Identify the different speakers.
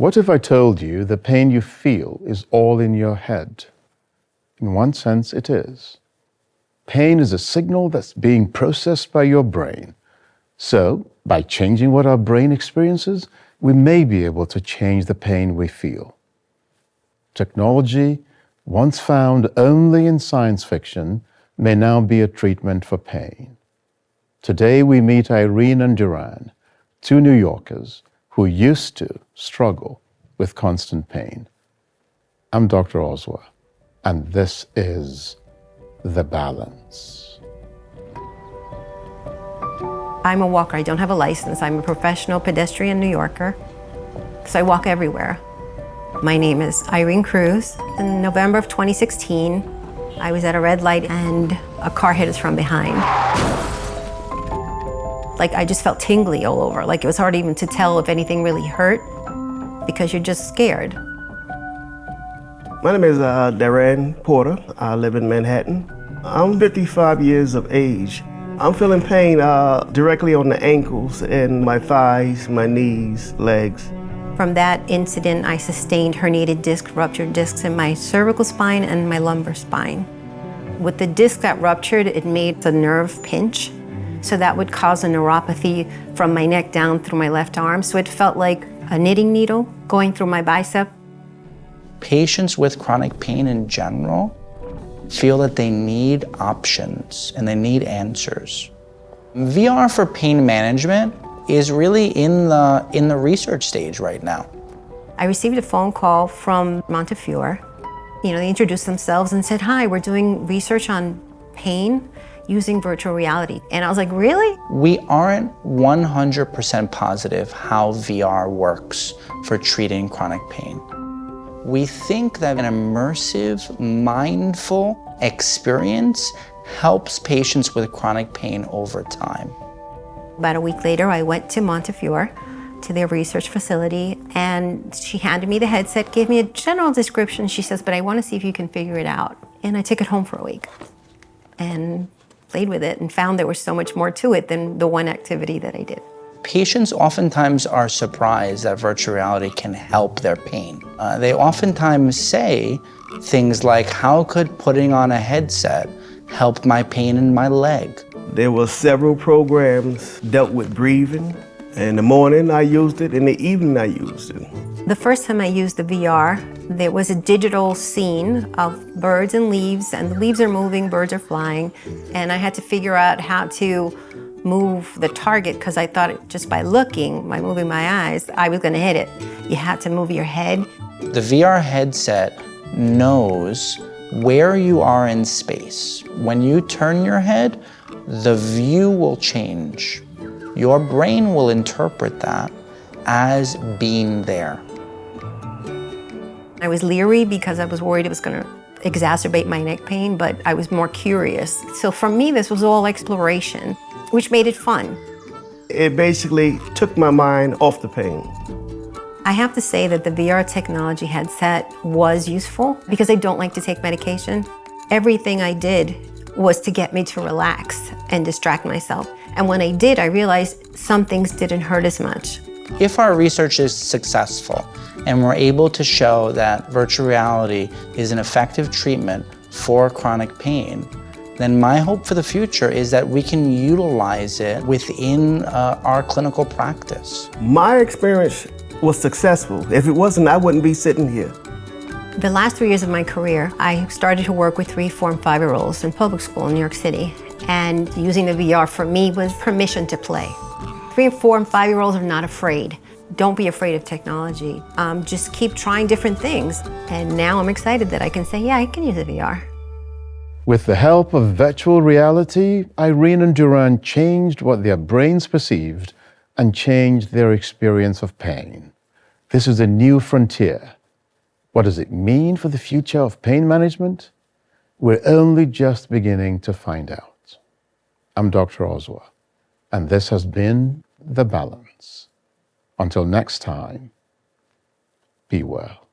Speaker 1: What if I told you the pain you feel is all in your head? In one sense, it is. Pain is a signal that's being processed by your brain. So, by changing what our brain experiences, we may be able to change the pain we feel. Technology, once found only in science fiction, may now be a treatment for pain. Today we meet Irene and Duran, two New Yorkers who used to struggle with constant pain. I'm Dr. Oswa, and this is The Balance.
Speaker 2: I'm a walker. I don't have a license. I'm a professional pedestrian New Yorker, so I walk everywhere. My name is Irene Cruz. In November of 2016, I was at a red light and a car hit us from behind. I just felt tingly all over. It was hard even to tell if anything really hurt because you're just scared.
Speaker 3: My name is Darren Porter. I live in Manhattan. I'm 55 years of age. I'm feeling pain directly on the ankles and my thighs, my knees, legs.
Speaker 2: From that incident, I sustained herniated disc, ruptured discs in my cervical spine and my lumbar spine. With the disc that ruptured, it made a nerve pinch. So that would cause a neuropathy from my neck down through my left arm. So it felt like a knitting needle going through my bicep.
Speaker 4: Patients with chronic pain in general feel that they need options and they need answers. VR for pain management is really in the research stage right now.
Speaker 2: I received a phone call from Montefiore. They introduced themselves and said, "Hi, we're doing research on pain using virtual reality." And I was like, really?
Speaker 4: We aren't 100% positive how VR works for treating chronic pain. We think that an immersive, mindful experience helps patients with chronic pain over time.
Speaker 2: About a week later, I went to Montefiore, to their research facility, and she handed me the headset, gave me a general description. She says, "But I want to see if you can figure it out." And I took it home for a week and played with it and found there was so much more to it than the one activity that I did.
Speaker 4: Patients oftentimes are surprised that virtual reality can help their pain. They oftentimes say things like, "How could putting on a headset help my pain in my leg?"
Speaker 3: There were several programs dealt with breathing. In the morning I used it, in the evening I used it.
Speaker 2: The first time I used the VR, there was a digital scene of birds and leaves, and the leaves are moving, birds are flying, and I had to figure out how to move the target because I thought just by looking, by moving my eyes, I was gonna hit it. You had to move your head.
Speaker 4: The VR headset knows where you are in space. When you turn your head, the view will change. Your brain will interpret that as being there.
Speaker 2: I was leery because I was worried it was going to exacerbate my neck pain, but I was more curious. So for me, this was all exploration, which made it fun.
Speaker 3: It basically took my mind off the pain.
Speaker 2: I have to say that the VR technology headset was useful because I don't like to take medication. Everything I did was to get me to relax and distract myself. And when I did, I realized some things didn't hurt as much.
Speaker 4: If our research is successful and we're able to show that virtual reality is an effective treatment for chronic pain, then my hope for the future is that we can utilize it within our clinical practice.
Speaker 3: My experience was successful. If it wasn't, I wouldn't be sitting here.
Speaker 2: The last 3 years of my career, I started to work with 3, 4, and 5-year-olds in public school in New York City. And using the VR for me was permission to play. 3, 4, and 5-year-olds are not afraid. Don't be afraid of technology. Just keep trying different things. And now I'm excited that I can say, yeah, I can use a VR.
Speaker 1: With the help of virtual reality, Irene and Duran changed what their brains perceived and changed their experience of pain. This is a new frontier. What does it mean for the future of pain management? We're only just beginning to find out. I'm Dr. Oswa, and this has been The Balance. Until next time, be well.